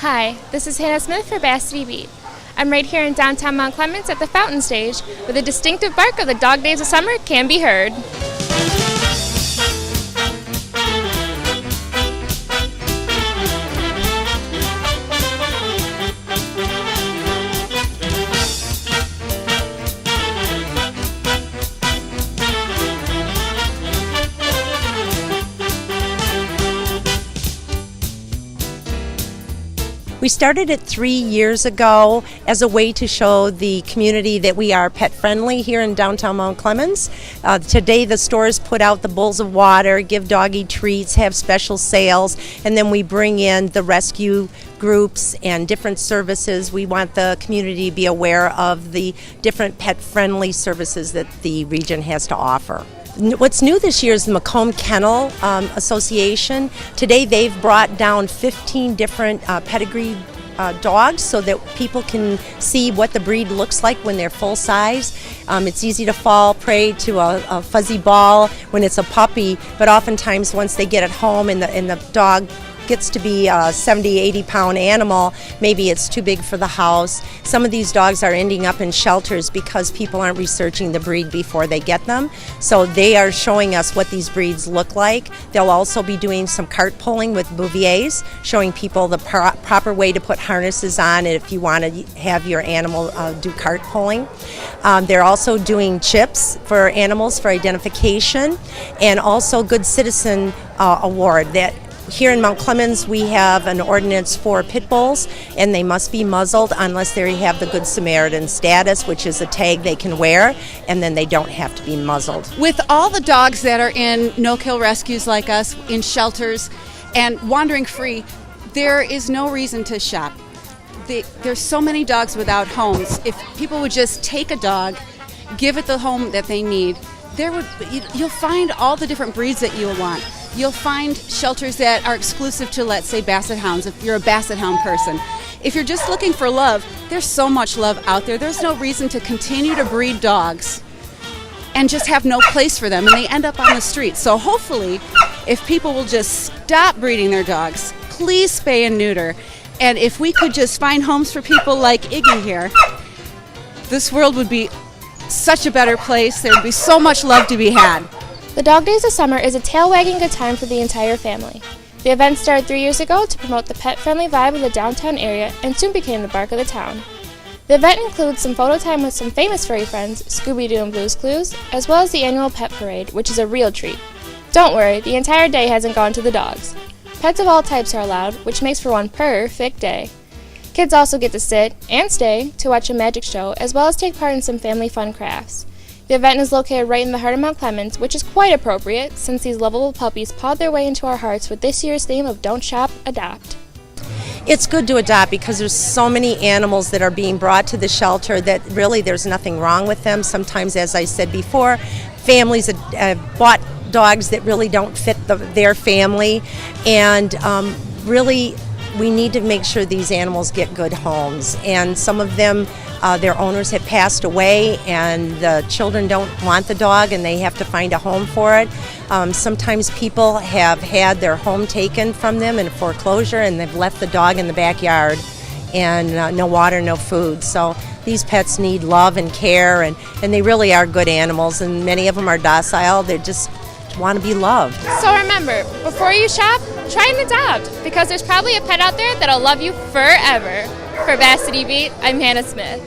Hi, this is Hannah Smith for Bass City Beat. I'm right here in downtown Mount Clemens at the Fountain Stage, where the distinctive bark of the dog days of summer can be heard. We started it 3 years ago as a way to show the community that we are pet friendly here in downtown Mount Clemens. Today the stores put out the bowls of water, give doggy treats, have special sales, and then we bring in the rescue groups and different services. We want the community to be aware of the different pet friendly services that the region has to offer. What's new this year is the Macomb Kennel Association. Today they've brought down 15 different pedigree dogs so that people can see what the breed looks like when they're full size. It's easy to fall prey to a fuzzy ball when it's a puppy, but oftentimes once they get it home and the dog gets to be a 70, 80 pound animal, maybe it's too big for the house. Some of these dogs are ending up in shelters because people aren't researching the breed before they get them. So they are showing us what these breeds look like. They'll also be doing some cart pulling with Bouviers, showing people the proper way to put harnesses on if you want to have your animal do cart pulling. They're also doing chips for animals for identification, and also Good Citizen Award. That here in Mount Clemens, we have an ordinance for pit bulls, and they must be muzzled unless they have the Good Samaritan status, which is a tag they can wear, and then they don't have to be muzzled. With all the dogs that are in no-kill rescues like us, in shelters, and wandering free, there is no reason to shop. There's so many dogs without homes. If people would just take a dog, give it the home that they need, you'll find all the different breeds that you want. You'll find shelters that are exclusive to, let's say, Basset Hounds, if you're a Basset Hound person. If you're just looking for love, there's so much love out there. There's no reason to continue to breed dogs and just have no place for them, and they end up on the street. So hopefully, if people will just stop breeding their dogs, please spay and neuter. And if we could just find homes for people like Iggy here, this world would be such a better place. There would be so much love to be had. The Dog Days of Summer is a tail-wagging good time for the entire family. The event started 3 years ago to promote the pet-friendly vibe of the downtown area and soon became the bark of the town. The event includes some photo time with some famous furry friends, Scooby-Doo and Blue's Clues, as well as the annual pet parade, which is a real treat. Don't worry, the entire day hasn't gone to the dogs. Pets of all types are allowed, which makes for one perfect day. Kids also get to sit and stay to watch a magic show, as well as take part in some family fun crafts. The event is located right in the heart of Mount Clemens, which is quite appropriate since these lovable puppies pawed their way into our hearts with this year's theme of Don't Shop, Adopt. It's good to adopt because there's so many animals that are being brought to the shelter that really there's nothing wrong with them. Sometimes, as I said before, families have bought dogs that really don't fit their family, and really we need to make sure these animals get good homes. And some of them, their owners have passed away and the children don't want the dog and they have to find a home for it. Sometimes people have had their home taken from them in foreclosure and they've left the dog in the backyard and no water, no food. So these pets need love and care, and they really are good animals, and many of them are docile. They just want to be loved. So remember, before you shop, try and adopt, because there's probably a pet out there that'll love you forever. For Bass City Beat, I'm Hannah Smith.